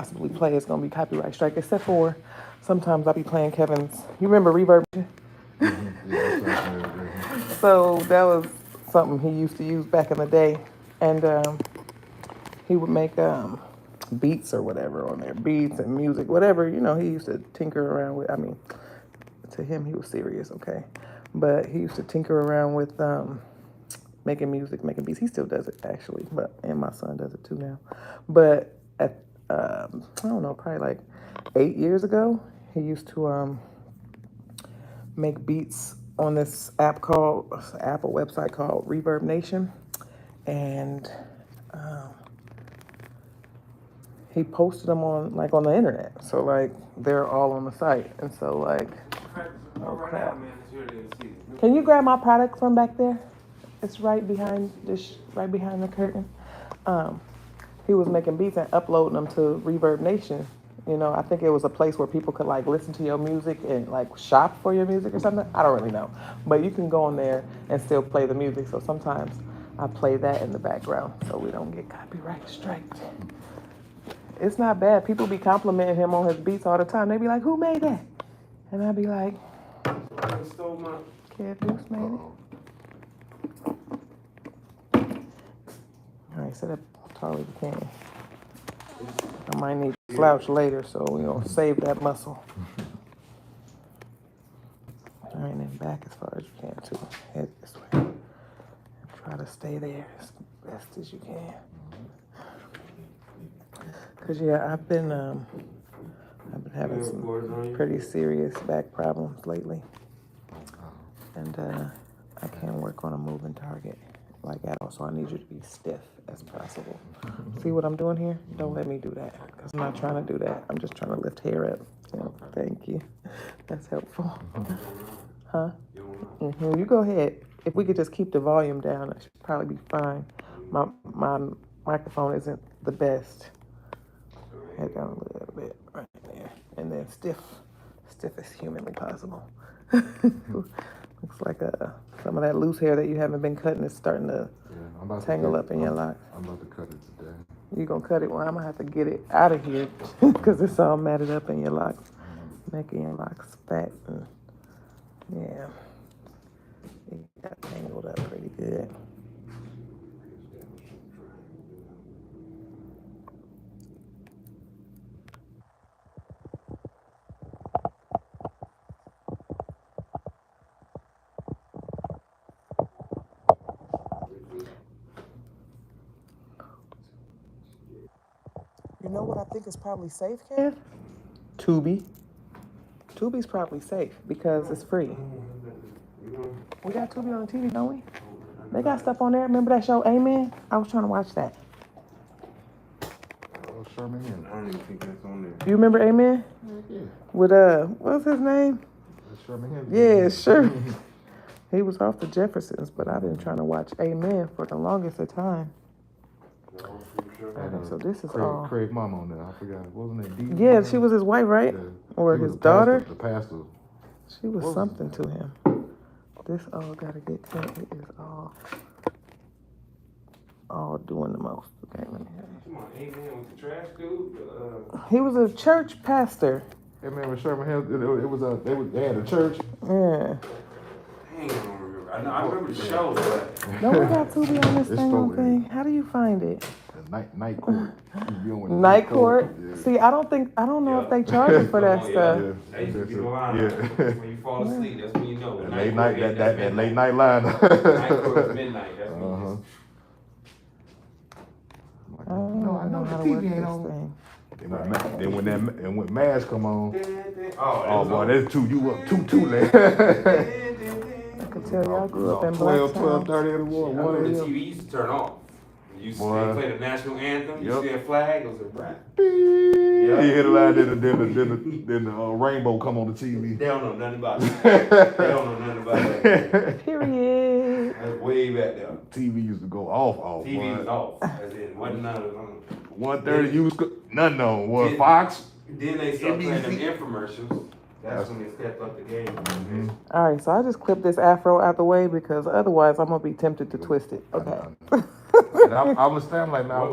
possibly play is gonna be copyright strike, except for sometimes I'll be playing Kevin's. You remember Reverb? So that was something he used to use back in the day, and he would make beats or whatever on there, beats and music, whatever. You know, he used to tinker around with. I mean, to him, he was serious, okay, but he used to tinker around with making music, making beats. He still does it actually, and my son does it too now. But at I don't know, probably like 8 years ago, he used to make beats on this Apple website called Reverb Nation, and he posted them on the internet. So like they're all on the site, and so like, oh crap! Can you grab my product from back there? It's right behind the curtain. He was making beats and uploading them to Reverb Nation. You know, I think it was a place where people could like listen to your music and like shop for your music or something. I don't really know, but you can go on there and still play the music. So sometimes I play that in the background so we don't get copyright striked. It's not bad. People be complimenting him on his beats all the time. They be like, "Who made that?" And I be like, "Kid Deuce made it." All right, sit up as tall as you can. I might need to slouch later, so we're going to save that muscle. All right, and then back as far as you can, too. Head this way. And try to stay there as best as you can. Because, yeah, I've been having some pretty serious back problems lately. And I can't work on a moving target like at all, so I need you to be stiff as possible. See what I'm doing here? Don't let me do that, because I'm not trying to do that. I'm just trying to lift hair up. So, thank you. That's helpful. Huh? Mm-hmm. You go ahead. If we could just keep the volume down, it should probably be fine. My microphone isn't the best. Head down a little bit right there. And then stiff as humanly possible. Looks like some of that loose hair that you haven't been cutting is starting to tangle up in your locks. I'm about to cut it today. You gonna cut it? Well, I'm gonna have to get it out of here because it's all matted up in your locks, making your locks fat. And, yeah, it got tangled up pretty good. You know what I think is probably safe, Kev? Tubi. Tubi's probably safe because it's free. We got Tubi on the TV, don't we? They got stuff on there. Remember that show, Amen? I was trying to watch that. Sherman Hill. I don't even think that's on there. You remember Amen? Yeah. With, what's his name? Sherman Hill. Yeah, sure. He was off the Jeffersons, but I've been trying to watch Amen for the longest of time. So this is all. Craig mom on there. I forgot. Wasn't it Dee? Yeah, she was his wife, right? Yeah. Or his daughter? The pastor. She was something to him. This all gotta get cut. It is all doing the most. Okay, let me have it. Come on, Amen with the trash dude. He was a church pastor. Amen with Sherman Hill. They had a church. Yeah. Dang, I remember the show, but No, we got Tubi on this thing. How do you find it? Night Court. Night Court. Yeah. See, I don't know if they charge you for that stuff. That used to be the line. When you fall asleep, that's when you know. That late night, that late night line. Night Court is midnight. That's I know how to work this thing. Then when Mash come on, boy, that's you up too late. I could tell y'all grew up in 12:30 in the morning. The TV used to turn off. You play the national anthem. You see that flag? It was a rap. You hear the line, then the rainbow come on the TV. They don't know nothing about that. Period. That's way back there. TV used to go off. TV was off. As in, wasn't none of them. 1:30, you was nothing on. What, Fox? Then they started playing them infomercials. That's when they stepped up the game. Mm-hmm. All right, so I just clipped this afro out the way because otherwise I'm going to be tempted to twist it. Okay. And I understand, like, man, I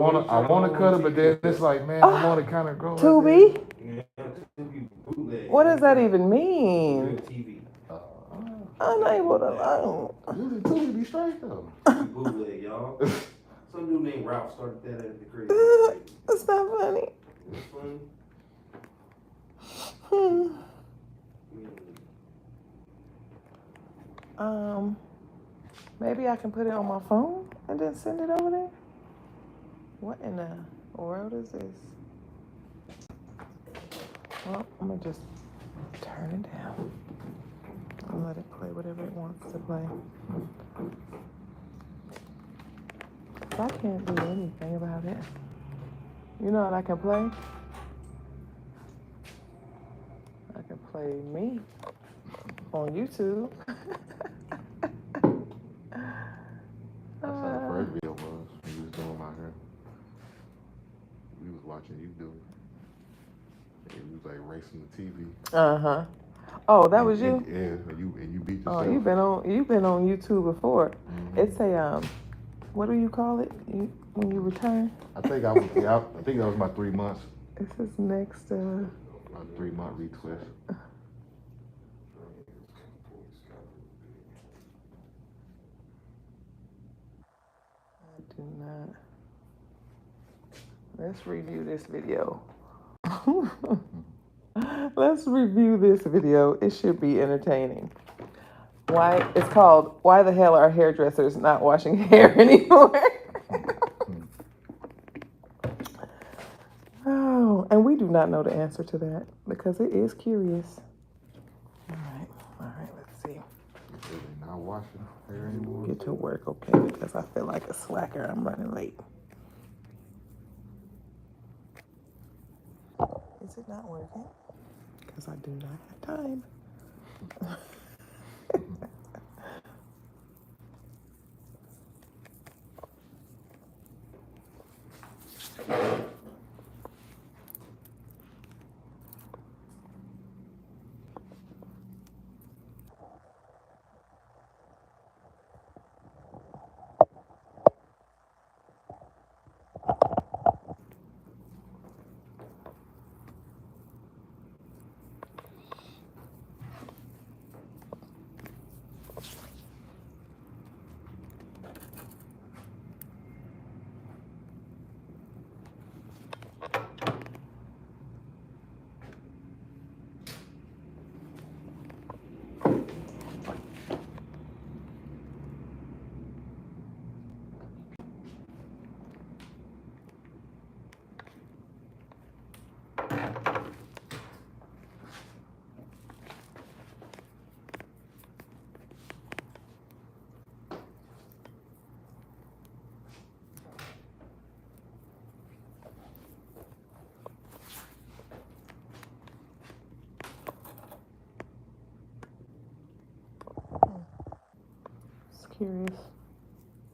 wanna cut it, but then it's like, man, I wanna kind of grow. Tubi? Yeah, Tubi bootleg. What does that even mean? Good TV. Unable to learn. Usually Tubi be straight though. Tubi bootleg, y'all. Some dude named Ralph started that at the crib. That's not funny. It's funny. Maybe I can put it on my phone and then send it over there? What in the world is this? Well, I'm gonna just turn it down and let it play whatever it wants to play. I can't do anything about it. You know what I can play? I can play me on YouTube. That's how the first video was when you was doing my hair. We was watching you do it. And you was like racing the TV. Uh-huh. Oh, that was you? Yeah, and you beat yourself. Oh, you've been on YouTube before. Mm-hmm. It's a what do you call it when you return? I think that was my 3 months. This is next my 3-month retwist. Do not. Let's review this video. Let's review this video. It should be entertaining. It's called Why the Hell Are Hairdressers Not Washing Hair Anymore? Oh, and we do not know the answer to that because it is curious. All right, let's see. They're not washing hair anymore. Get to work, okay, because I feel like a slacker. I'm running late. Is it not working? Because I do not have time. Curious.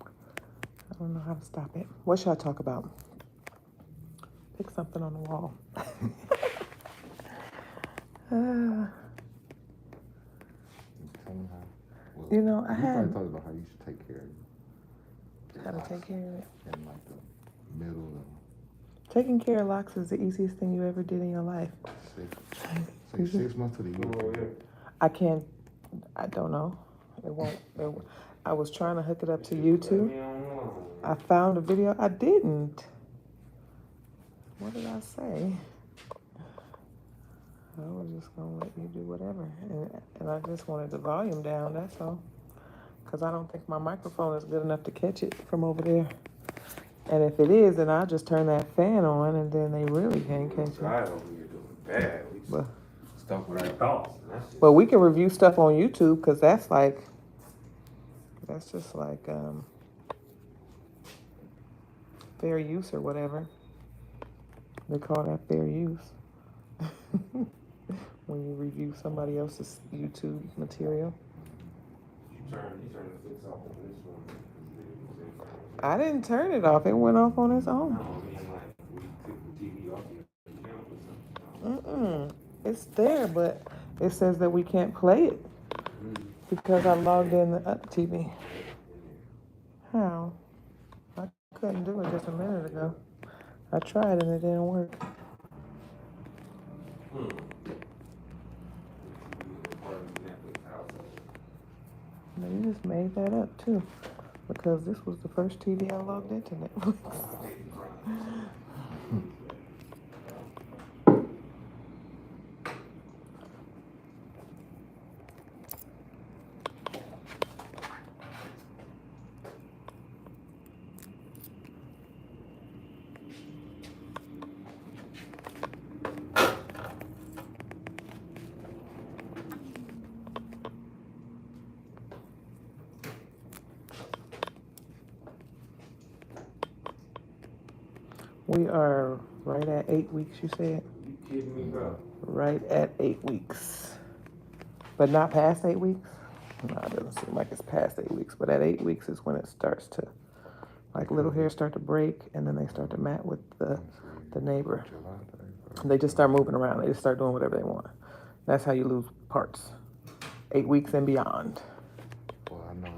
I don't know how to stop it. What should I talk about? Pick something on the wall. You know, I had. You probably talked about how you should take care of it. How to take care of it. And like the middle and. Taking care of locks is the easiest thing you ever did in your life. 6 months to the year. I don't know. It won't. I was trying to hook it up to YouTube. I found a video. I didn't. What did I say? I was just going to let you do whatever. And I just wanted the volume down, that's all. Because I don't think my microphone is good enough to catch it from over there. And if it is, then I'll just turn that fan on and then they really can't catch it. Right over here doing bad. Stuff with our thoughts. But we can review stuff on YouTube because that's just like fair use or whatever. They call that fair use. When you review somebody else's YouTube material. You turn the fix off on this one. I didn't turn it off. It went off on its own. No, I mean, like, we took the TV off your account or something. It's there, but it says that we can't play it because I logged in the TV. How? I couldn't do it just a minute ago. I tried and it didn't work. Now, you just made that up too, because this was the first TV I logged into Netflix. We are right at 8 weeks, you said? You kidding me, bro? Right at 8 weeks. But not past 8 weeks? No, it doesn't seem like it's past 8 weeks. But at 8 weeks is when it starts to, like, little hairs start to break, and then they start to mat with the neighbor. They just start moving around. They just start doing whatever they want. That's how you lose parts. 8 weeks and beyond. Well, I know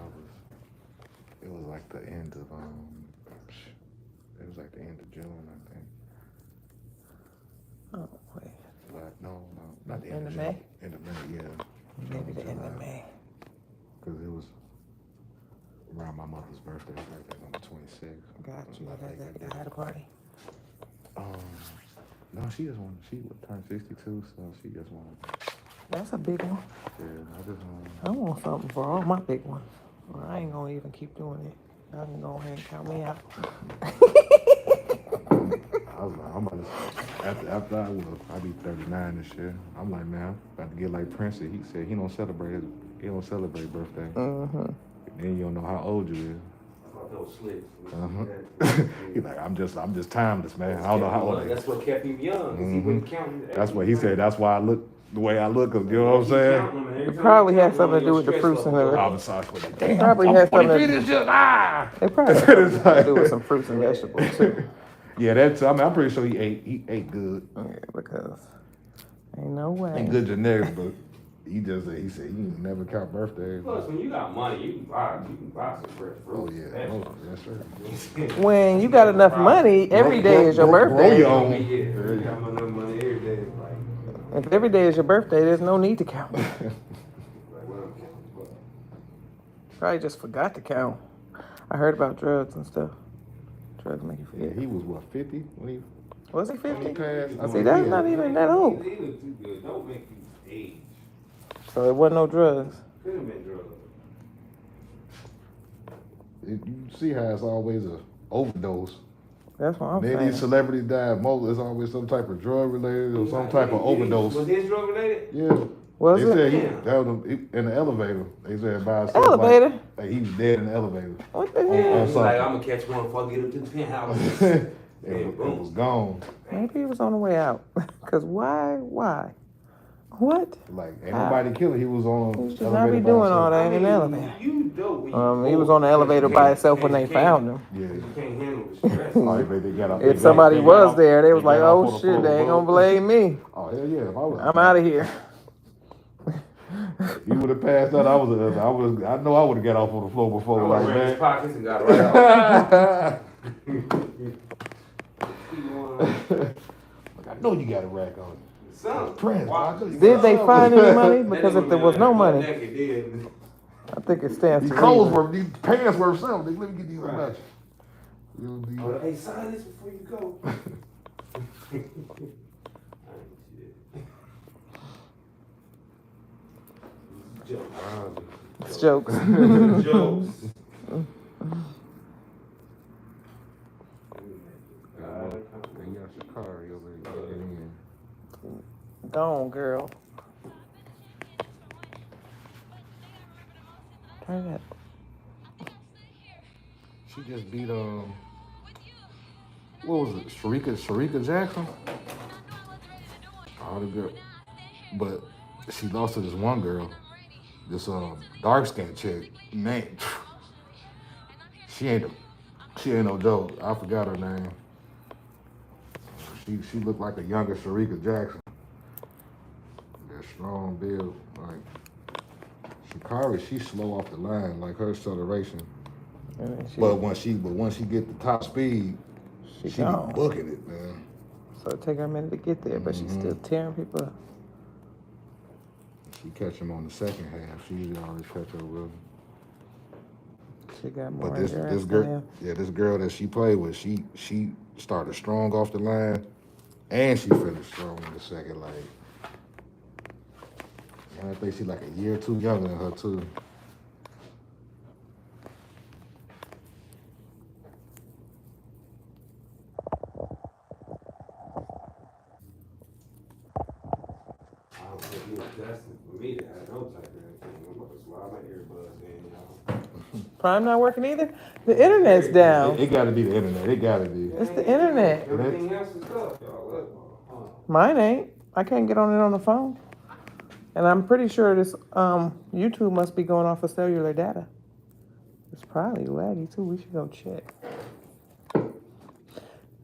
it was like the end of, it was like the end of June, I think. Oh, wait. No, not the End of June. May? End of May, yeah. Maybe the end of May. Because it was around my mother's birthday. Her birthday's on the 26th. Got you. I had a party. No, she would turn 62, so she just wanted. That's a big one. Yeah, I want something for all my big ones. Well, I ain't gonna even keep doing it. Y'all can go ahead and count me out. I was like, I'm about to, after I'll be 39 this year. I'm like, man, I'm about to get like Prince. He said he don't celebrate birthday. Mm-hmm. Then you don't know how old you is. I thought that was slick. He's like, I'm just timeless, man. I don't know how old. That's what kept him young. He wouldn't count. That's what he said. That's why I look the way I look. 'Cause you know what I'm saying? It probably has something to do with the fruits and vegetables. I'm sorry for that. It probably has something to do with some fruits and vegetables too. Yeah, that's. I mean, I'm pretty sure he ate good. Yeah, because ain't no way. Ain't good genetics, but he said you never count birthdays. Plus, when you got money, you can buy some fresh fruit. Oh yeah, yes sir. When you got enough money, every day is your birthday. Grow your own. You got enough money every day. If every day is your birthday, there's no need to count. Probably just forgot to count. I heard about drugs and stuff. Drugs make you forget. Yeah, he was what, 50 when he Was he 50? passed? See, that's not even that old. They look too good. Don't make you age. So it wasn't no drugs. Could have been drugs. You see how it's always a overdose. That's what I'm Many saying. celebrities die. Most it's always some type of drug related or some type of overdose. Was his drug related? Yeah. Was they it? said he held him in the elevator. They said by himself. Elevator? Like he was dead in the elevator. What the hell? Yeah, he's like, I'm gonna catch one before I get up to the penthouse. It was gone. Maybe he was on the way out. Because why? What? Like, ain't nobody killing. He was on He the should not be elevator by doing all himself. that in the elevator. You know He was on the elevator by himself when they found him. Yeah. You can't handle the stress. Oh, they got off, If somebody was off, there, they was like, got off oh on the shit, floor they ain't before. gonna blame me. Oh, hell yeah. If I was, I'm out of here. You would have passed out. I know I would have got off on the floor before. I Like, went in his man. pockets and got right off. Like, I know you got a rack on you. Son, Prince, Did they find any money? That Because nigga if there was no money, naked, did. I think it stands These to clothes reason. worth, these pants worth something. Let me get these Right. about you. You'll be- Oh, hey, sign this before you go. It's jokes. Jokes. You got your car over there. Get in. Gone, girl. Turn that. She just beat what was it? Sharika Jackson? Oh, the girl. But she lost to this one girl, this dark skinned chick. Name. She ain't no joke. I forgot her name. She looked like a younger Sharika Jackson. That strong build, like Shikari, she's slow off the line, like her acceleration. But once she get the top speed, she be booking it, man. So it take her a minute to get there, but she's still tearing people up. She catch him on the second half. She usually always catch up with him. She got more But this girl that she played with, she started strong off the line, and she finished strong in the second. Like, and I think she's like a year or two younger than her too. I don't think he was destined for me to have no type of anything. I'm about to slide my earbuds in, y'all. Prime not working either? The internet's down. It gotta be the internet. It gotta be. It's the internet. Everything else is up, y'all. Mine ain't. I can't get on it on the phone. And I'm pretty sure this YouTube must be going off of cellular data. It's probably laggy too. We should go check.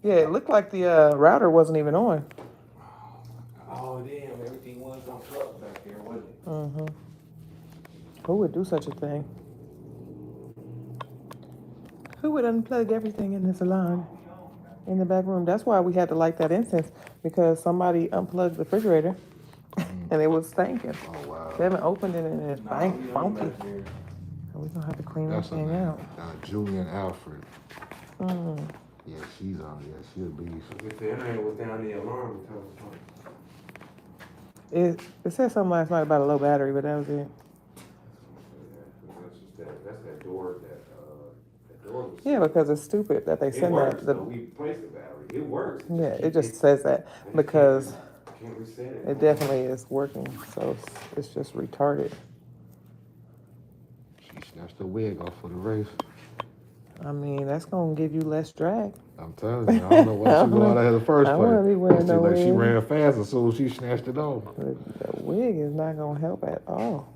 Yeah, it looked like the router wasn't even on. Oh, damn. Everything was unplugged back there, wasn't it? Mm-hmm. Who would do such a thing? Who would unplug everything in the salon, in the back room? That's why we had to light that incense, because somebody unplugged the refrigerator and it was stinking. Oh, wow. They haven't opened it and it's funky. We're going to have to clean that thing out. Julian Alfred. Yeah, she's on. Yeah, she's a beast. If the internet was down, the alarm would tell us. It said something last night about a low battery, but that was it. That's that door was... Yeah, because it's stupid that they send that. that. We placed the battery. It works. Yeah, it just says that because Can't reset it. it definitely is working. So it's just retarded. She snatched the wig off for the race. I mean, that's going to give you less drag. I'm telling you, I don't know why she go out of the first place. I want to be wearing no wig. She ran fast as soon as she snatched it off. The wig is not going to help at all.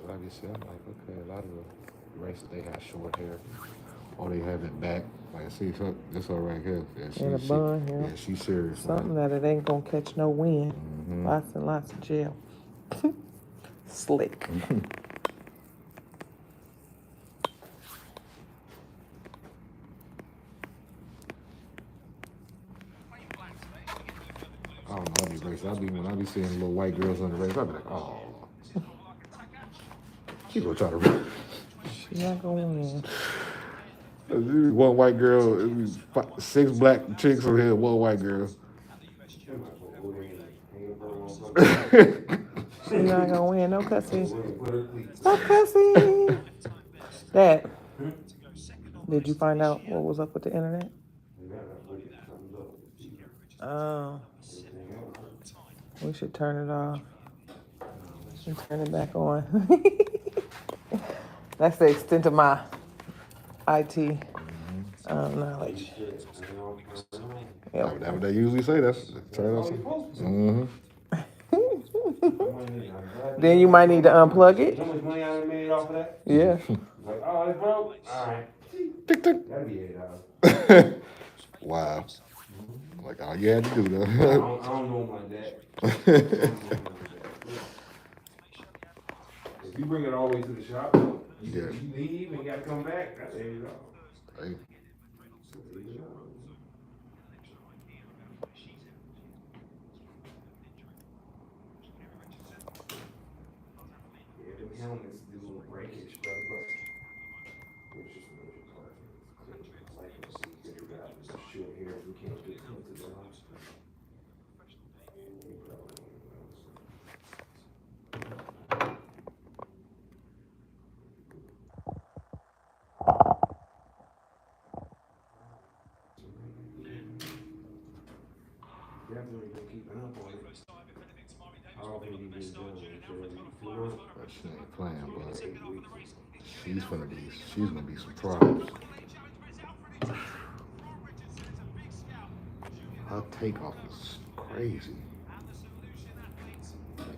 Like you said, I'm like, okay, a lot of the races, they have short hair. Or they have it back. Like, see, this her right here. Yeah, In a bun, yeah. Yeah, she's serious. Something that it ain't going to catch no wind. Lots and lots of gel. Slick. I don't know, I be racing. When I be seeing little white girls on the race, I be like, oh. She gonna try to run. She not going to win. One white girl, it was 6 black chicks over here, one white girl. She not going to win. No cussing. No cussing. Dad, did you find out what was up with the internet? Oh. We should turn it off and turn it back on. That's the extent of my IT knowledge. Yep. That's what they usually say. That's turn on. Then you might need to unplug it. You know how much money I made off of that? Yeah. Like, oh, it's broke? All right. Tick, tick. That'd be $8. Wow. Like, all you had to do, though. I don't know my dad. If you bring it all the way to the shop, you leave and gotta come back, that's $80. Hey. Yeah, them helmets do a little breakage, but it's just major parts. Like you see, you got short hair, we can't get into the house. Definitely been keeping up on it. All they need is done. She ain't playing, but she's gonna be some problems. Her takeoff is crazy.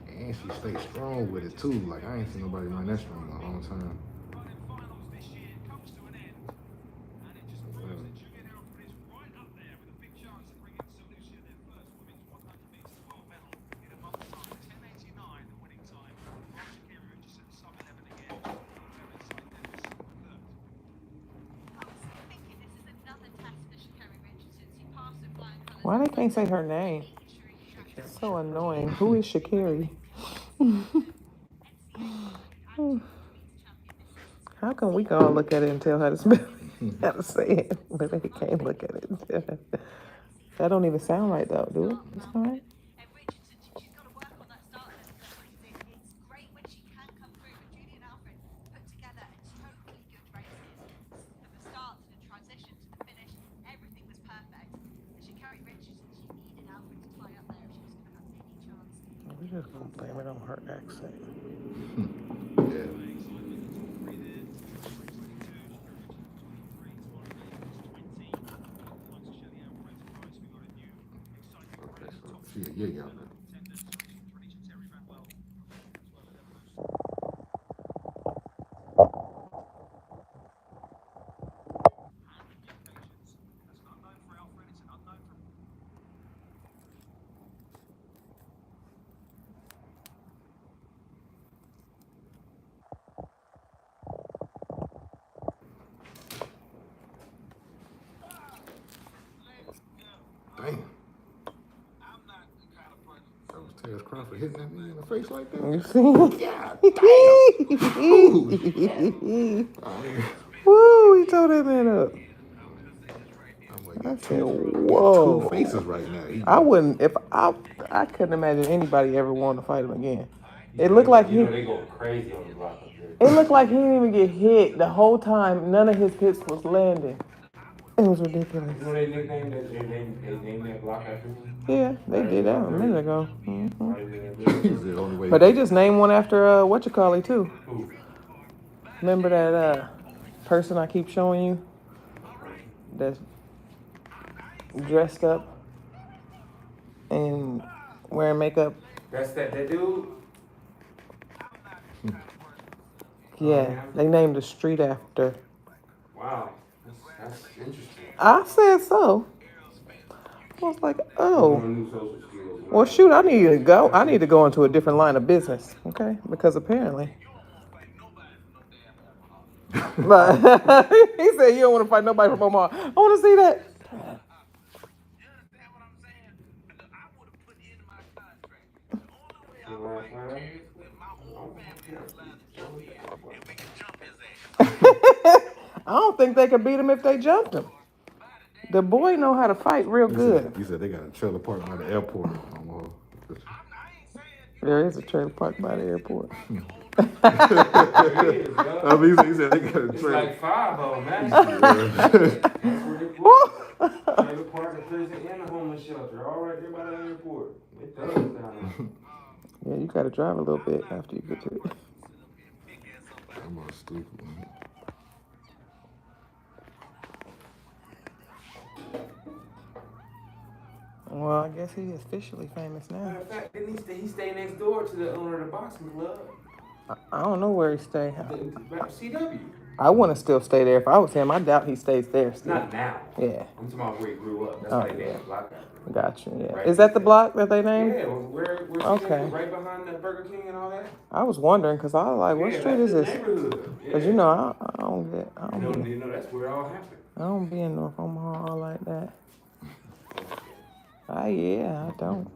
And she stays strong with it too. Like, I ain't seen nobody run that strong in a long time. Why they can't say her name? It's so annoying. Who is Sha'Carri? How can we all look at it and tell how to spell how to say it, but they can't look at it and tell that. That don't even sound right though, do it? It's all right. We just gonna blame it on her accent. Yeah. Okay, so she a yay out there. Damn. That was Terrence Crawford hitting that man in the face like that. You see? God damn. Ooh, Woo, he tore that man up. I'm like, I you said, two whoa. faces right now. I wouldn't, if I couldn't imagine anybody ever wanting to fight him again. It looked like You know they go crazy on the block up there. It looked like he didn't even get hit the whole time. None of his hits was landing. It was ridiculous. You know they nicknamed they named that block after him? Yeah, they did that a minute ago. Mm-hmm. He's the only way. But they just named one after whatchamacallit too. Who? Remember that person I keep showing you that's dressed up and wearing makeup? That's that dude? Yeah, they named the street after. Wow. That's interesting. I said so. I was like, oh. New social skills. Well, shoot, I need to go. I need to go into a different line of business, okay? Because apparently. But he said you don't want to fight nobody from Omaha. I want to see that. I don't think they could beat him if they jumped him. The boy know how to fight real good. He said they got a trailer park by the airport. There is a trailer park by the airport. I mean, he said they got a It's trailer. like 5 man. Trailer park, the prison, and the homeless shelter, all right there by the airport. It does down there. Yeah, you got to drive a little bit after you get to it. I'm all stupid. Well, I guess he's officially famous now. Matter of fact, didn't he stay next door to the owner of the boxing club? I don't know where he stay. CW. I want to still stay there. If I was him, I doubt he stays there still. Not now. Yeah. I'm talking about where he grew up. That's Oh, why they yeah. named the block after. Gotcha. Yeah. Right. Is that the block that they named? Yeah, where Okay. right behind the Burger King and all that. I was wondering because I was like, what Yeah, street that's is the this? neighborhood. Because Yeah. you know, I don't You know, that's where it all happened. I don't be in North Omaha all like that. Yeah, I don't.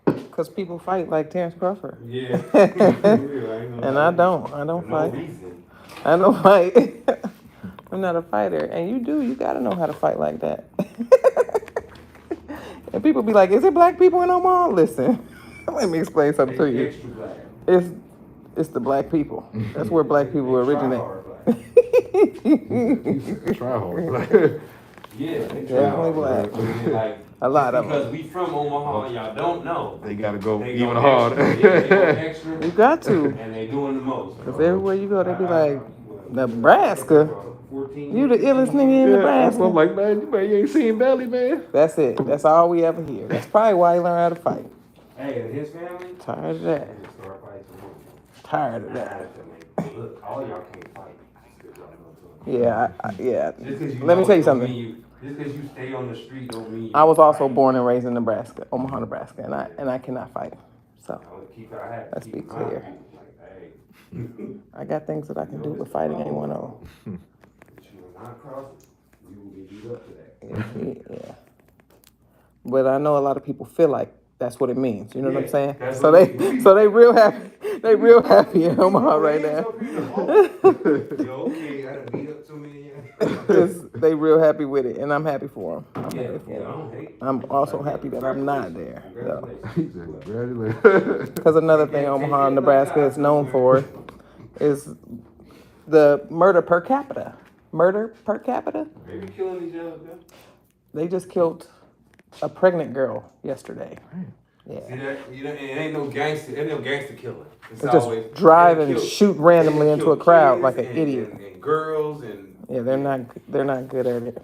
Because people fight like Terrence Crawford. Yeah. And I don't fight. Reason. I don't fight. I'm not a fighter. And you got to know how to fight like that. And people be like, is it black people in Omaha? Listen, let me explain something to you. Extra black. It's the black people. That's where black people originate. Try hard. Yeah, they Definitely black. Like, A lot of because them. we from Omaha, y'all don't know. They gotta go They even go harder. extra. Yeah, they go extra, You got to. and they doing the most. Because everywhere you go, they be like, Nebraska? You the illest nigga in Nebraska. I'm like, man, you ain't seen Belly, man. That's it. That's all we ever hear. That's probably why he learned how to fight. Hey, and his family. Tired of that. They just start fighting tomorrow. Tired of that. Look, all y'all can't fight. Yeah, yeah. Just 'cause you Let me know tell you it don't something. mean just because you stay on the street don't mean you I was also fight. born and raised in Nebraska, Omaha, Nebraska, and I cannot fight. So I had to Let's keep be my clear. people, like, hey. I got things that I can do, but fighting ain't one of them. But you will not cross it. You will be beat up to that. Yeah. But I know a lot of people feel like that's what it means. You know what I'm saying? that's So what they real happy. They real happy in Omaha right now. Yo, okay, I done beat up too many. They real happy with it, and I'm happy for them. I'm happy for I them. don't hate. I'm also happy that I'm not there, though. He said, congratulations. Because another thing Omaha, Nebraska is known for is the murder per capita. Murder per capita? Maybe killing each other. They just killed a pregnant girl yesterday. Yeah. See that? It ain't no gangster. Ain't no gangster killing. They just drive and shoot randomly into a crowd like an idiot. And girls and they're not good at it.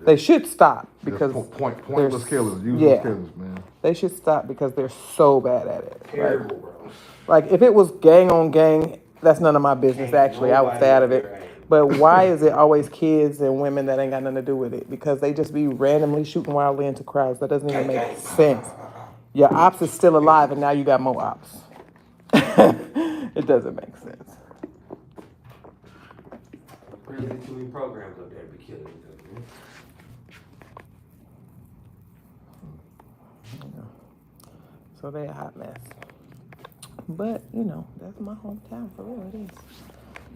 They should stop because pointless killers, useless killers, man. They should stop because they're so bad at it. Terrible, bro. Like if it was gang on gang, that's none of my business. Actually, I would stay out of it. But why is it always kids and women that ain't got nothing to do with it? Because they just be randomly shooting wildly into crowds. That doesn't even make sense. Your ops is still alive, and now you got more ops. It doesn't make sense. Really too many programs up there to be killing each other, man. So they're a hot mess. But, that's my hometown for real, it is.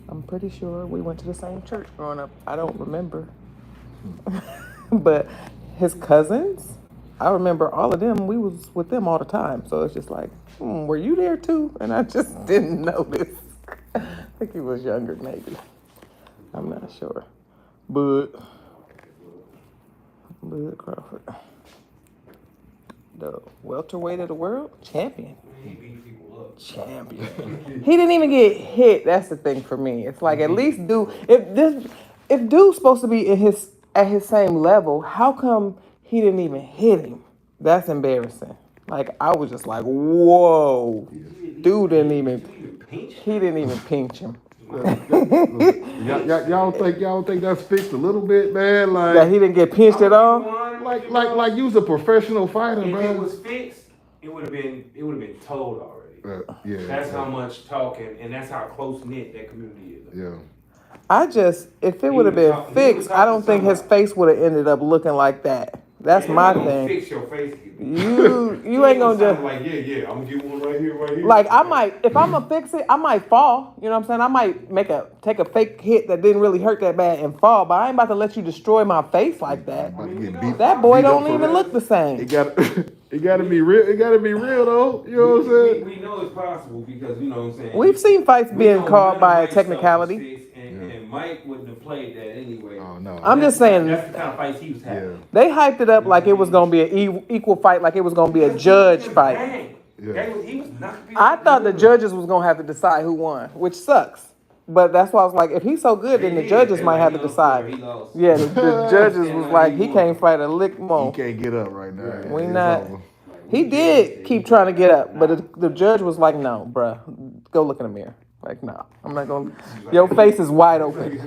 I'm pretty sure we went to the same church growing up. I don't remember. But his cousins, I remember all of them. We was with them all the time. So it's just like, were you there too? And I just didn't notice. I think he was younger, maybe. I'm not sure. Bud Crawford. The welterweight of the world? Champion. He beat people up. Champion. He didn't even get hit. That's the thing for me. It's like at least if dude's supposed to be at his same level, how come he didn't even hit him? That's embarrassing. Like I was just like, whoa. Dude didn't even pinch him. Y'all think that's fixed a little bit, man? Like that he didn't get pinched at all? Like you's a professional fighter, if man. If it was fixed, it would have been told already. That's how much talking, and that's how close knit that community is. Yeah. If it would have been fixed, I don't think his face would have ended up looking like that. That's my thing. Fix your face. You ain't gonna just like I'm gonna get one right here. Like I might, if I'm gonna fix it, I might fall. You know what I'm saying? I might take a fake hit that didn't really hurt that bad and fall. But I ain't about to let you destroy my face like that. That boy don't even look the same. It gotta be real. It gotta be real though. You know what I'm saying? We know it's possible because you know what I'm saying. We've seen fights being called by a technicality. And Mike wouldn't have played that anyway. Oh no. I'm just saying. That's the kind of fights he was having. Yeah. They hyped it up like it was gonna be an equal fight, like it was gonna be a judge fight. Yeah. I thought the judges was gonna have to decide who won, which sucks. But that's why I was like, if he's so good, then the judges might have to decide. Yeah, the judges was like, he can't fight a lick more. He can't get up right now. We not. He did keep trying to get up, but the judge was like, no, bruh, go look in the mirror. Like, nah, I'm not going to. Your face is wide open.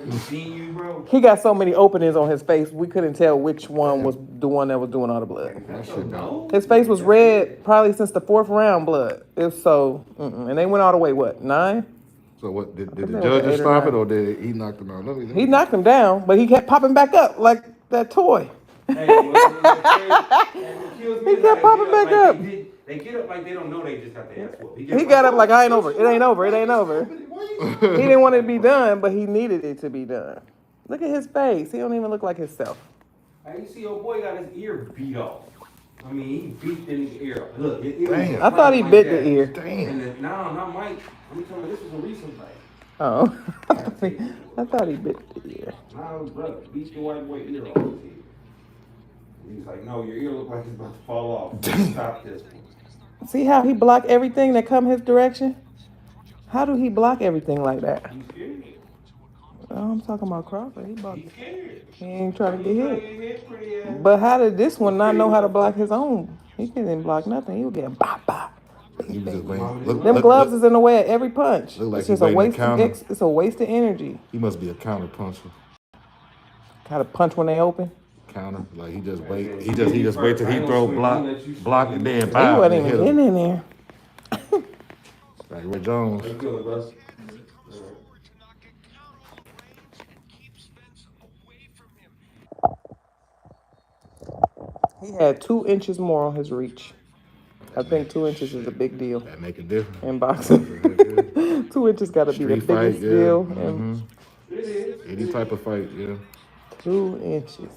He got so many openings on his face, we couldn't tell which one was the one that was doing all the blood. His face was red probably since the 4th round blood. If so, and they went all the way, 9? So what, did the judges stop it or did he knock him out? He knocked him down, but he kept popping back up like that toy. He kept popping back up. They get up like they don't know they just got the ass whooped. He got up like, I ain't over. It ain't over. It ain't over. He didn't want it to be done, but he needed it to be done. Look at his face. He don't even look like himself. Hey, you see your boy got his ear beat off. I mean, he beat in his ear. Look, his ear. Damn. I thought he bit the ear. Damn. No, not Mike. I'm telling you, this was a recent fight. Oh. I thought he bit the ear. No, brother, beat your white boy ear off his head. He's like, no, your ear look like it's about to fall off. Stop this one. See how he blocked everything that come his direction? How do he block everything like that? He's scared. Oh, I'm talking about Crawford. He's scared. He ain't trying to get hit. But how did this one not know how to block his own? He didn't block nothing. He was getting bop bop. He was just waiting. Them gloves is in the way of every punch. Like it's just a waste. It's a waste of energy. He must be a counter puncher. How to punch when they open? Counter, like he just wait. He just wait till he throw block, and then pow. He wasn't even getting in there. Like Ray Jones. He had 2 inches more on his reach. I think 2 inches is a big deal That make a difference. in boxing. 2 inches got to be the Street fight, biggest deal. It is. Any type of fight, yeah. 2 inches.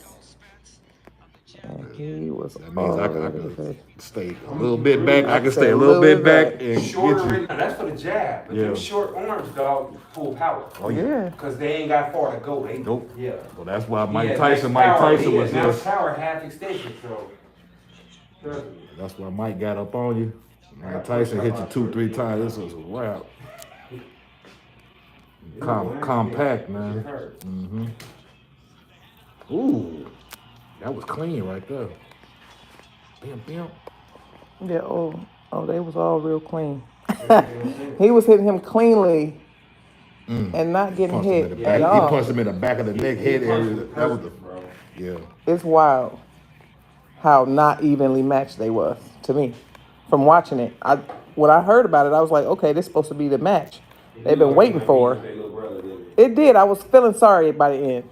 And he was That means I already could there. stay a little bit back. I can stay stay a little bit back and Shorter, get you. that's for the jab. But Yeah. them short arms, dog, full power. Oh Yeah. Because they ain't got far to go. They, Nope. Yeah. Well, that's why He Mike had Tyson max power. was He had max just. power half extension, so. Trust me. That's why Mike got up on you. Mike Tyson hit you 2-3 times. This was a wrap. Compact, man. Mm-hmm. Ooh, that was clean right there. Bam, bam. Yeah, they was all real clean. He was hitting him cleanly and not getting Punched him in hit the back. at He all. punched him in the back of the neck, head area. That was the, yeah. It's wild how not evenly matched they was to me. From watching it, when I heard about it, I was like, okay, this is supposed to be the match they've been waiting for. It did. I was feeling sorry by the end.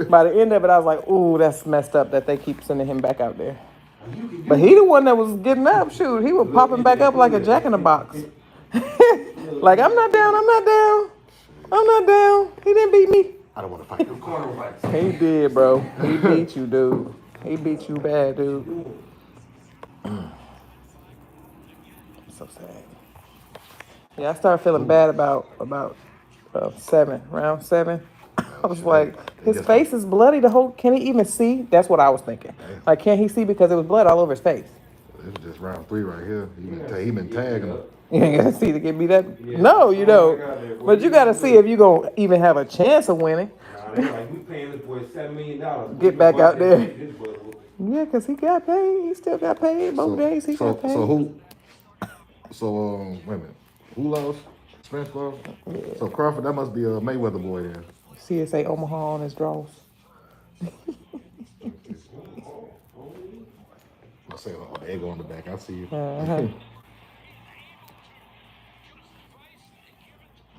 By the end of it, I was like, ooh, that's messed up that they keep sending him back out there. But he the one that was getting up. Shoot, he was popping back up like a jack in the box. Like, I'm not down. He didn't beat me. I don't want to fight. He did, bro. He beat you, dude. He beat you bad, dude. So sad. Yeah, I started feeling bad about round 7. I was like, his face is bloody. Can he even see? That's what I was thinking. Like, can't he see because it was blood all over his face? This is just round 3 right here. He been tagging him. You ain't gotta see to get beat up. No, you don't. But you gotta see if you gonna even have a chance of winning. They like, we paying this boy $7 million. Get back out there. Yeah, because he got paid. He still got paid. Both days he got paid. Wait a minute. Who lost? Spence lost? Yeah. So Crawford, that must be a Mayweather boy then. See it say Omaha on his drawers. I say, they go on the back. I see you. I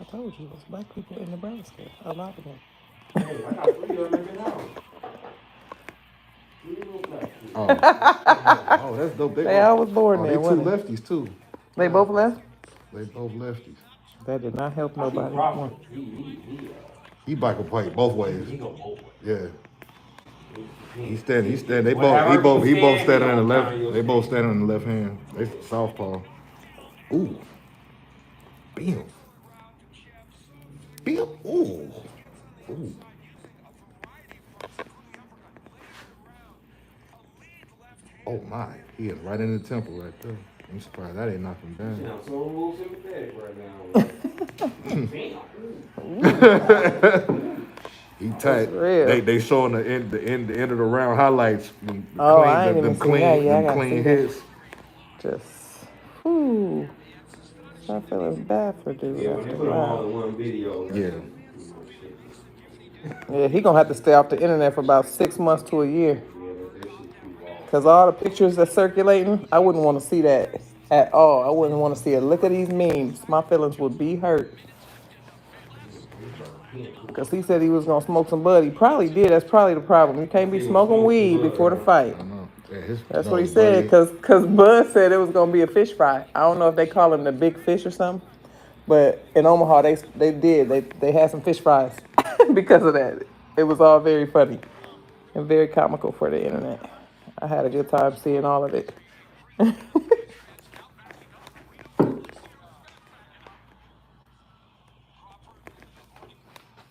told you, it's black people in Nebraska. A lot of them. Hey, I got 3 of them in the house. 3 little black people. Oh, that's dope. They all was born there, They wasn't 2 they? lefties too. They both left? They both lefties. That did not help nobody. He bike will play both ways. He go both ways. Yeah. He's standing. He both standing in the left. They both standing in the left hand. They southpaw. Ooh. Bam. Bam. Ooh. Ooh. Oh my. He is right in the temple right there. I'm surprised that ain't knocked him down. I'm so sympathetic right now. He tight. They showing the end of the round highlights. I ain't even seen that. Yeah, I gotta clean see hits. Just, whew. I'm feeling bad for dude. Yeah, when they put them all in one video. Yeah. Yeah, he gonna have to stay off the internet for about 6 months to a year. Cause all the pictures that's circulating, I wouldn't want to see that at all. I wouldn't want to see a lick of these memes. My feelings would be hurt. Cause he said he was gonna smoke some bud. He probably did. That's probably the problem. You can't be smoking weed before the fight. That's what he said. Cause Bud said it was gonna be a fish fry. I don't know if they call him the big fish or something, but in Omaha they had some fish fries because of that. It was all very funny and very comical for the internet. I had a good time seeing all of it.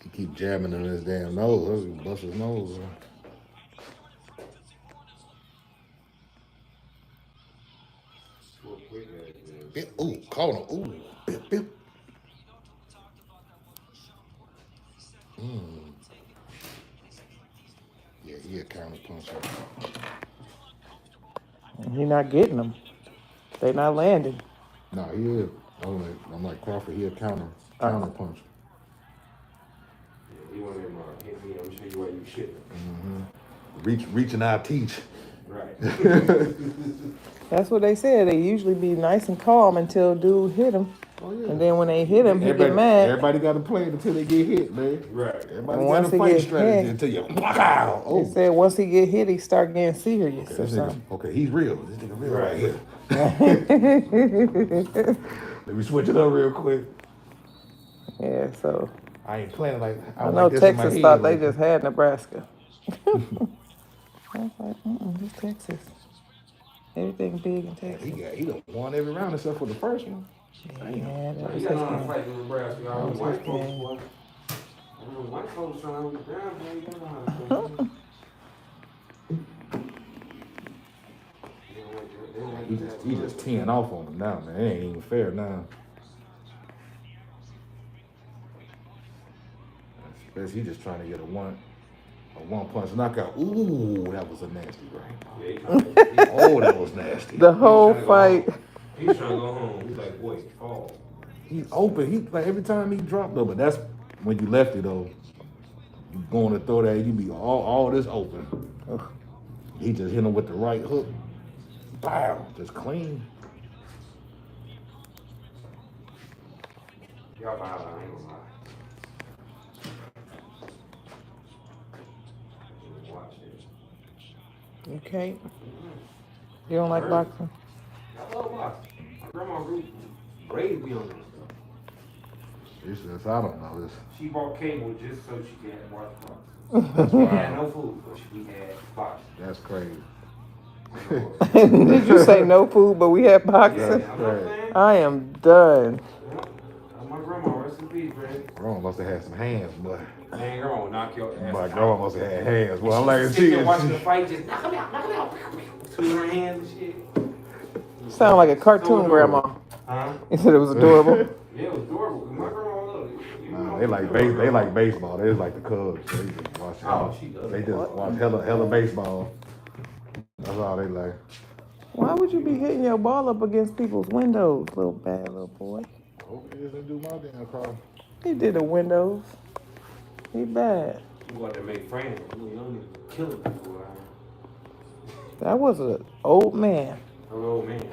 He keep jamming in his damn nose. He bust his nose. Ooh, caught him. Ooh, bip, bip. Yeah, he a counter puncher. He not getting them. They not landing. No, he is. I'm like Crawford. He a counter puncher. You want him hit me, I'm show you why you shit. Reach and I teach. Right. That's what they said. They usually be nice and calm until dude hit him. Oh, yeah. And then when they hit him, he get mad. Everybody got to play it until they get hit, man. Right. Everybody got a fight strategy until you block out. They said once he get hit, he start getting serious or something. Okay, he's real. This nigga real right here. Let me switch it up real quick. Yeah, so. I ain't playing like I know like Texas thought they just had Nebraska. I was like, it's Texas. Everything big in Texas. He done won every round except for the first one. Yeah, that was He his got on a game. fight in Nebraska. Y'all That was white his folks, game. boy. White folks trying to get down, boy. You don't know how to fight. He just teeing off on him now, man. It ain't even fair now. He just trying to get a one punch knockout. Ooh, that was a nasty right. Oh, that was nasty. The whole fight. He's trying to go home. He's like, boy, fall. He's open. He like every time he dropped though, but that's when you left it though. You going to throw that, you be all this open. He just hit him with the right hook. Wow, just clean. Y'all vibe, I ain't gonna lie. Watch it. You can't. You don't like boxing? I love boxing. My grandma raised me on this stuff. It's just, I don't know. She bought cable just so she could watch boxing. We had no food, but we had boxing. That's crazy. Did you say no food, but we had boxing? Yeah, I am done. my grandma, rest in peace, man. Grandma must have had some hands, boy. Man, grandma will knock your ass My out. grandma must have had hands. Well, I'm like, Sit there watching the fight, just knock him out. Between her hands and shit. Sound like a cartoon grandma. Huh? He said it was adorable. Yeah, it was adorable. My grandma loved it. They like baseball. They just like the Cubs. They just watch. She does. They just watch hella baseball. That's all they like. Why would you be hitting your ball up against people's windows, little bad little boy? Okay, just do my damn call. He did the windows. He bad. You got to make friends. You don't need to kill people. That was an old man. An old man.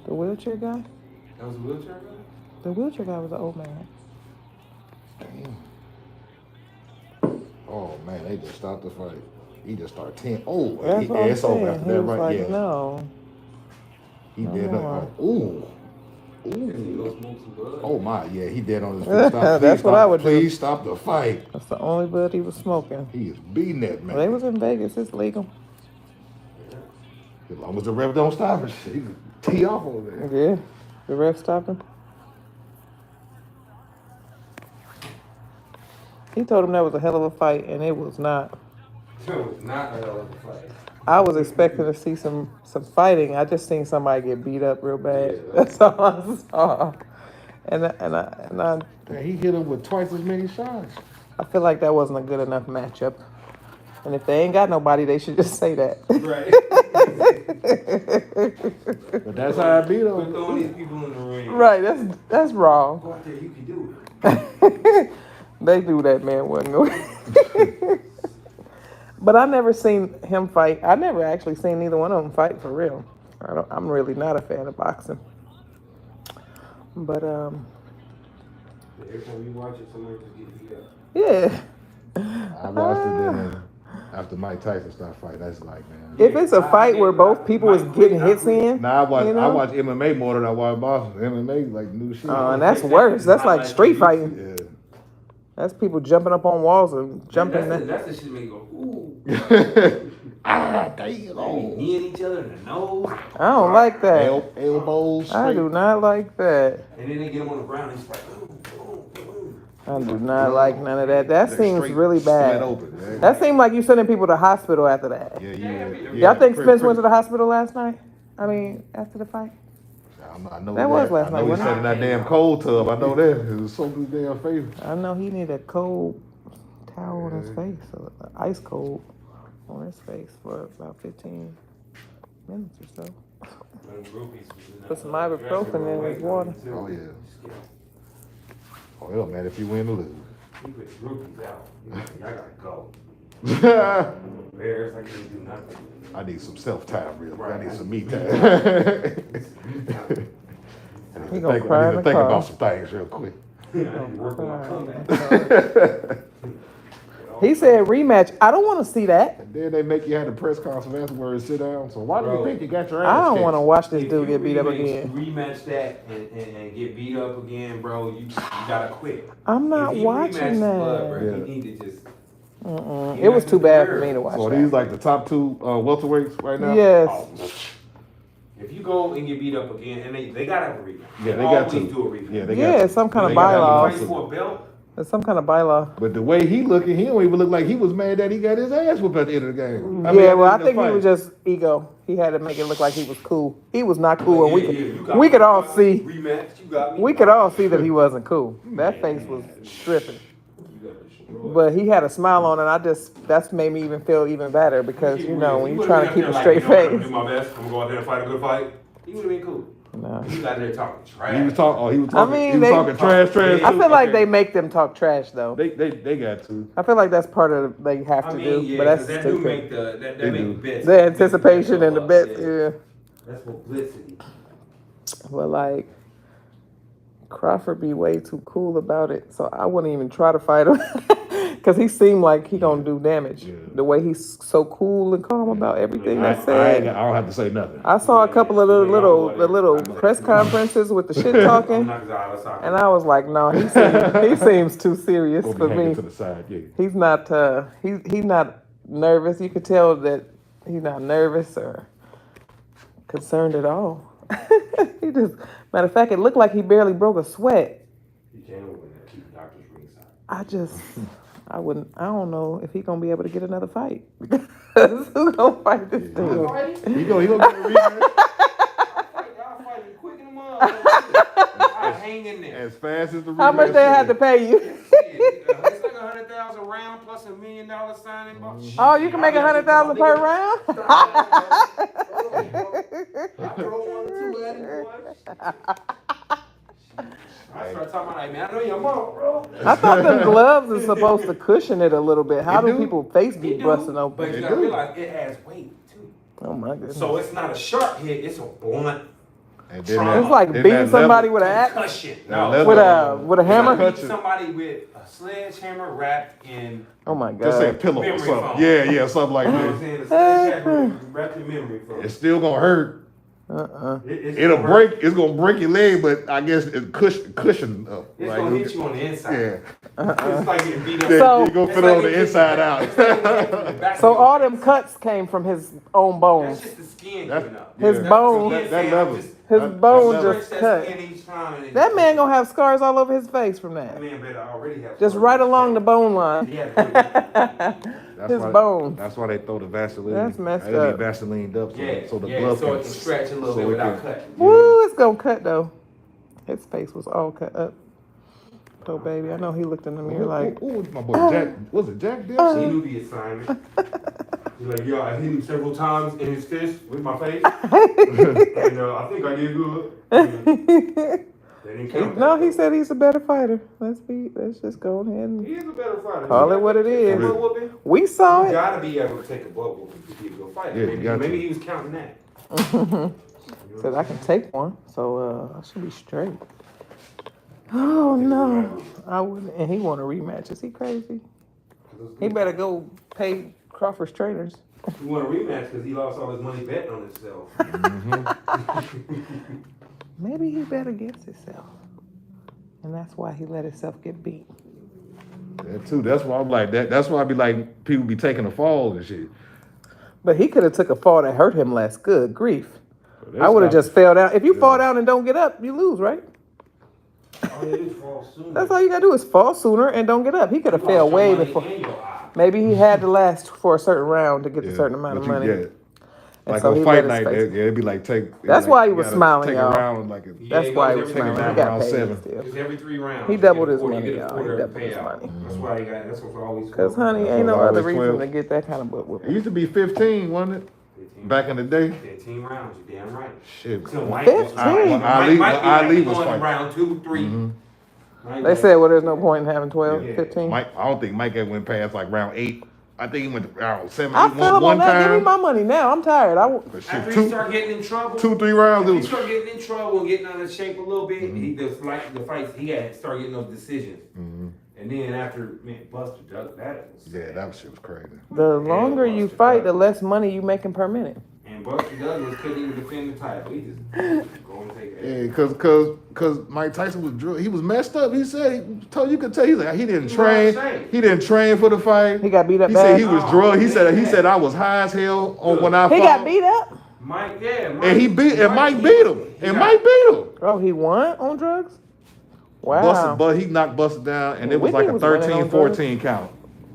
The wheelchair guy? That was a wheelchair guy? The wheelchair guy was an old man. Damn. Oh man, they just stopped the fight. He just started 10. Oh, That's what I'm it's over saying. after He that, was right? like, Yeah. no. He No did more. that. Ooh. You go smoke some blood. Oh my, yeah, he dead on his feet. Stop, That's what I would do. Please stop the fight. That's the only bud he was smoking. He is beating that man. Well, they was in Vegas. It's legal. As long as the ref don't stop it, he can tee off over there. Yeah. The ref stopped him. He told him that was a hell of a fight, and it was not. It was not a hell of a fight. I was expecting to see some fighting. I just seen somebody get beat up real bad. That's all I saw. And I He hit him with twice as many shots. I feel like that wasn't a good enough matchup. And if they ain't got nobody, they should just say that. Right. But that's how I beat We're him. throwing these people in the ring. Right, that's wrong. Go out there, you can do it. They knew that man wasn't going. But I never seen him fight. I never actually seen neither one of them fight for real. I'm really not a fan of boxing. But Every time you watch it, somebody just get beat up. yeah. I watched it then after Mike Tyson started fighting. That's like, man. If it's a fight where both people is getting hits in, Now I you know? watch MMA more than I watch boxing. MMA like new shit. And that's worse. That's like street fighting. Yeah. That's people jumping up on walls and jumping. That's the shit make you go, ooh. Damn. Kneeing each other in the nose. I don't like that. Elbows. I do not like that. And then they get them on the ground and it's like, ooh. I do not like none of that. That seems Straight really bad. split open, man. That seemed like you sending people to the hospital after that. Yeah. Y'all think Spence went to the hospital last night? I mean, after the fight? I know That was last I know night, he wasn't sat in that damn cold tub. I know that. It was so good damn favor. I know he needed a cold towel on his face, so ice cold on his face for about 15 minutes or so. Put some ibuprofen in his water. Oh, yeah. Oh, it don't matter if you win or lose. You put the groupies out. Y'all gotta go. Bears, I can't do nothing. I need some self-time, real quick. I need some me time. I need He gonna cry in the think car. about some things real quick. I need to work on my comeback. He said rematch. I don't want to see that. And then they make you have the press conference afterwards, sit down. So why do you Bro, think you got your ass I don't kicked? want to watch this If dude you get beat up rematch- again. Rematch that and get beat up again, bro. You gotta quit. I'm not If he watching rematched Blood, that. bro, Yeah. he need to just. It was too bad for me to watch So that. these like the top two welterweights right now? Yes. Oh, If you go and get beat up again, and they gotta have a rematch. yeah, they got always to. do a rematch. Yeah, they Yeah, got to. some kind of They gotta bylaw. Fight for a belt. There's some kind of bylaw. But the way he looking, he don't even look like he was mad that he got his ass whooped at the end of the game. I think he was just ego. He had to make it look like he was cool. He was not cool, and we could all see. Rematch, you got me. We could all see that he wasn't cool. That face was stripping. You got destroyed. But he had a smile on, and that's made me even feel even better because when you're trying to keep a I'm straight gonna do face. my best. I'm gonna go out there and fight a good fight. He would have been cool. No. He got there talking trash. He was talking. mean, he was talking trash. I feel like they make them talk trash though. They got to. I feel like that's part of they have to do, yeah, but that's 'cause that do stupid. make that They make do. bets. The anticipation and the bets, yeah. That's publicity. But like Crawford be way too cool about it, so I wouldn't even try to fight him because he seemed like he gonna do damage. Yeah. The way he's so cool and calm about everything I that's said. don't have to say nothing. I saw a couple of the little press conferences with the shit talking, and I was like, no, he seems too serious Gonna be for hanging me. to the side, yeah. He's not he's not nervous. You could tell that he's not nervous or concerned at all. He just, matter of fact, it looked like he barely broke a sweat. You can't win that. Keep doctors ringside. I don't know if he's gonna be able to get another fight. Because who's gonna fight this dude? He gonna get a rematch. Y'all fighting quick in the mud. I hang in there. As fast as the rematch. How much they had to pay you? It's like 100,000 round plus $1 million signing bonus. Oh, you can make 100,000 per round? I throw 1 or 2 at him, boy. I start talking about, like, man, I know your mom, bro. I thought them gloves are supposed to cushion it a little bit. How They do do. people face be It do, busting But open? you gotta realize it has weight, too. Oh my goodness. So it's not a sharp hit, it's a blunt And It's like then beating that somebody level- with an axe, concussion. That No. level- with a You hammer. gotta beat somebody with a sledgehammer wrapped in, Oh my Just say god. pillow or Memory something. foam. Yeah, something like you know what I'm that. saying? A sledgehammer wrapped in memory foam. It's still gonna hurt. It's It'll gonna break. hurt. It's gonna break your leg, but I guess it's cushion up. It's Like, gonna hit you on the inside. Yeah. It's like getting beat up. So- you gonna It's fit like it on the getting inside hit out. It's like getting hit from the back So of your all face. them cuts came from his own That's bones. just the skin That's- giving up. His yeah. bone- That's the skin That saying, level. I'm just- His That bone level. just stretch cut. skin each time and it That just- man gonna have scars all over his face from That that. man better already have. Just right along the bone line. Yeah. His bones. That's why they throw the Vaseline. That's messed They up. be Vaselined up so the yeah, glove so can it can stretch a little so bit it without can- cutting. Woo, it's gonna cut though. His face was all cut up. Oh baby, I know he looked in the mirror like, Ooh, my boy Jack. Was it Jack Dempsey? He knew the assignment. He's like, yo, I hit him several times in his fist with my face. And I think I did good. They didn't count no, that. he said he's a better fighter. Let's just go ahead and He is a better fighter. Call You it what gotta it take a is. butt whooping. we saw You it. gotta be able to take a butt whooping to be a good fighter. Yeah, you got to. maybe he was counting that. Said I can take one, so I should be straight. Oh no, I wouldn't. And he want a rematch. Is he crazy? He better go pay Crawford's trainers. He won a rematch because he lost all his money betting on himself. Maybe he bet against himself, and that's why he let himself get beat. That too. That's why I'm like that. That's why I be like people be taking the falls and shit. But he could have took a fall that hurt him less. Good grief! But I would have that's just fell down. If you Yeah. fall down and don't get up, you lose, right? All you do is fall sooner. That's all you gotta do is fall sooner and don't get up. He could have You fell lost way your money before. and your eye. Maybe he had to last for a certain round to get a Yeah, certain amount of but you- money. Yeah. And Like so on he fight let his night, face- it'd be like That's like, why he you was gotta smiling, take y'all. a round like a, Yeah, That's he why he goes was every smiling. round. He got round paid 7. still. It's every 3 rounds. He You doubled get a his quarter, money, you get a y'all. quarter He doubled his payout. money. That's why he got. That's what's always. Cause honey, ain't no Always other reason 12. to get that kind of butt It whooping. used to be 15, wasn't it? 15 Back in the day. 15 rounds. You damn right. Shit. So Mike, 15? Ali was going fighting. round 2, 3. Mm-hmm. They said, well, there's no point in having 12, Yeah. 15. Mike, I don't think Mike ever went past like round 8. I think he went to 7, I 8 feel him one on that. Give me time. my money now. I'm tired. But shit, After he start getting in trouble, 2, 3 rounds. If It he was. start getting in trouble and getting out of shape a little bit, he just like the fights he had start getting those decisions. And then after Buster Douglas, That shit was crazy. The longer you fight, the less money you making per minute. And Buster Douglas couldn't even defend the title. He just go and take it. Yeah, cause Mike Tyson was he was messed up. He said you could tell he's like he didn't train. He didn't train for the fight. He got beat up. He bad. said he was drugged. He said I was high as hell when I fought. He got beat up. Mike, and Mike beat him. Mike beat him. Oh, he won on drugs? Wow. But he knocked Buster down, and it was like a 13-14 count.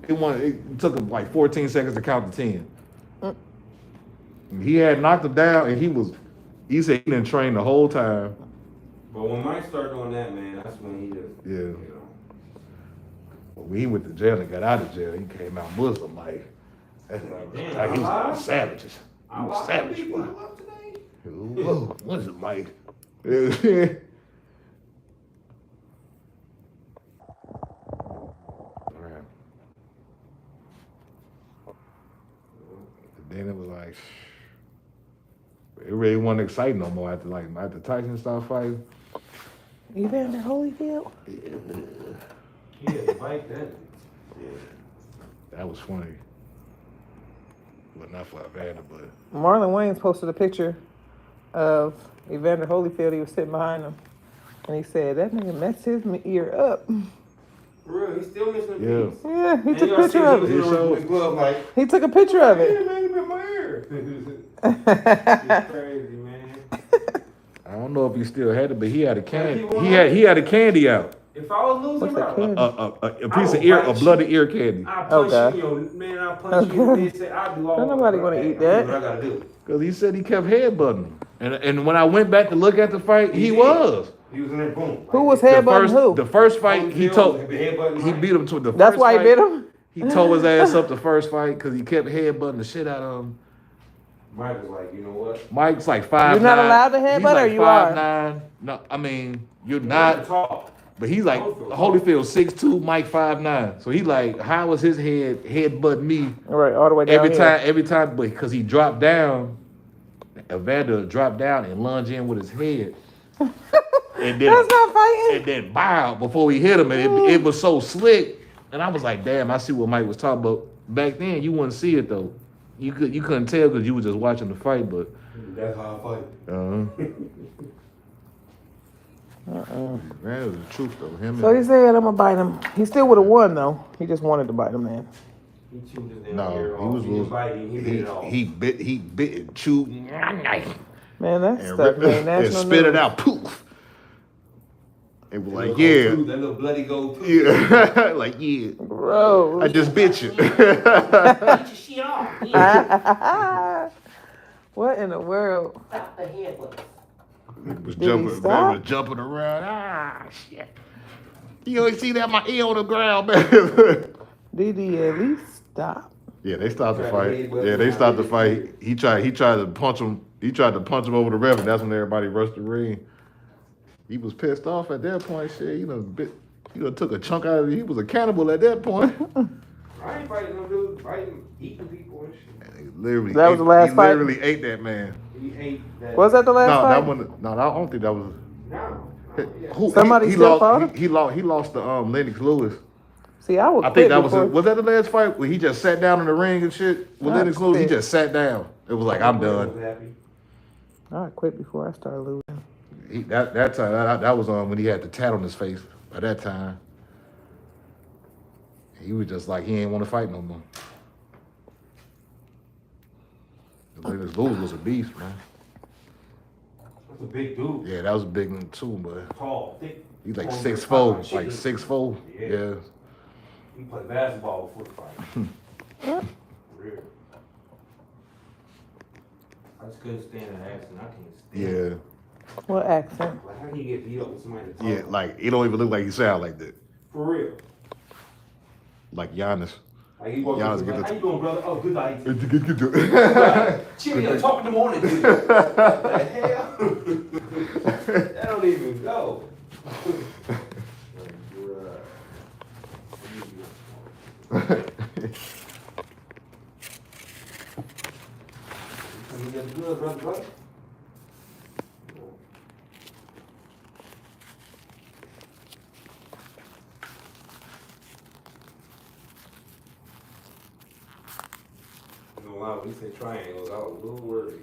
It took him like 14 seconds to count to 10. He had knocked him down, and he said he didn't train the whole time. But when Mike started doing that, man, that's when he just, you know. When he went to jail and got out of jail, he came out Muslim like he was savages. He was savage. Whoa, what is it, Mike? Then it was like, it really wasn't exciting no more after Tyson started fighting. Evander Holyfield? He had to fight that. Yeah, that was funny. But not for Evander, but. Marlon Wayans posted a picture of Evander Holyfield. He was sitting behind him. And he said, that nigga messed his ear up. For real, he's still missing a piece. Yeah, he took a picture of it. He took a picture of it. It's crazy, man. I don't know if he still had it, but he had a candy. He had a candy out. If I was losing, a piece of ear, a bloody ear candy. I'll punch you, man. I'll punch you. And say, I'll do all. Nobody gonna eat that. What I gotta do. Because he said he kept headbutting him, and when I went back to look at the fight, he was. He was in there, boom. Who was headbutting who? The first fight, he beat him to the first. That's why he beat him. He tore his ass up the first fight because he kept headbutting the shit out of him. Mike was like, you know what? Mike's like 5'9". You're not allowed to headbutt, like or you are? 5'9". No, I mean you're not. Tall. But he's like Holyfield 6'2", Mike 5'9". So he like, how was his headbutt me? Right, all the way down every time, but because he dropped down, Evander dropped down and lunged in with his head. And then, that's not fighting. And then bow before he hit him, and it was so slick. And I was like, damn, I see what Mike was talking about. Back then, you wouldn't see it though. You couldn't tell because you were just watching the fight. But that's how I fight. Man, it was the truth though. So he said, I'm gonna bite him. He still would have won though. He just wanted to bite him, man. He chewed his No, ear he was losing. He bit it off. He bit and chewed. Man, that stuff made national and spit news. it out. Poof. It was like, yeah. That little bloody gold. Yeah. Like, yeah. Bro. I just bit you. Get your shit off. Yeah. What in the world? Stop the head with It was Did he stop? was jumping around. Ah, shit. You don't see that? My ear on the ground, man. Did he at least stop? Yeah, they stopped the fight. Yeah, they stopped the fight. He tried to punch him. He tried to punch him over the ref, and that's when everybody rushed the ring. He was pissed off at that point. Shit, took a chunk out of it. He was a cannibal at that point. I ain't fighting no dude, fighting, eating people and shit. That was the last fight? He literally ate that man. He ate that. Was that the last fight? I don't think that was. No. Somebody still fought him? He lost to Lennox Lewis. See, I would I think that was that the last fight where he just sat down in the ring and shit with Lennox Lewis? He just sat down. It was like, I'm done. I quit before I started losing. That time that was when he had the tat on his face. By that time, he was just like he ain't want to fight no more. Lennox Lewis was a beast, man. That's a big dude. Yeah, that was a big one too, but tall, thick. He's like 6'4", like 6'4". Yeah. He played basketball before the fight. For real. I just couldn't stand the accent. I can't stand Yeah. What accent? Like, how can you get beat up with somebody that's Yeah, like it don't even look like he sound like that. For real. Like Giannis. Like, how you doing, brother? Oh, good night. Good. Cheerio, talk in the morning, dude. What the hell? That don't even go. Can we get the good, brother, brother? You know, when we say triangles, I was a little worried.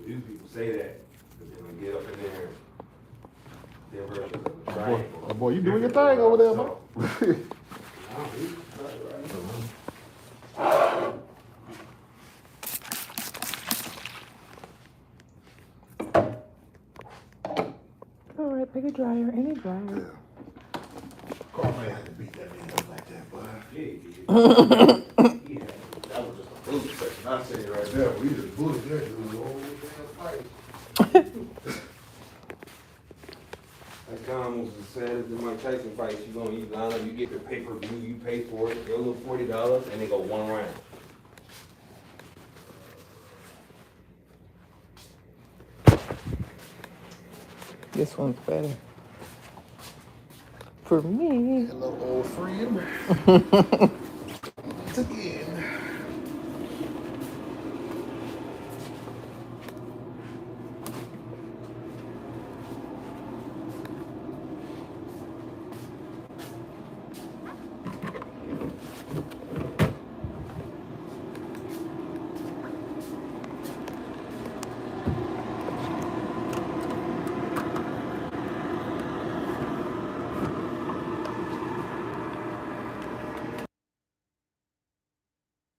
These people say that, but then we get up in there, their version of the triangle. Boy, you doing your thing over there, man. All right, pick a dryer, any dryer. Carman had to beat that man up like that, boy. Yeah, he did. That was just a bullet session. I say it right there. We just bullet that dude the whole damn fight. That guy was as sad as the Mike Tyson fights. You line up, you get the pay-per-view, you pay for it, your little $40, and they go one round. This one's better. For me. Hello, old friend.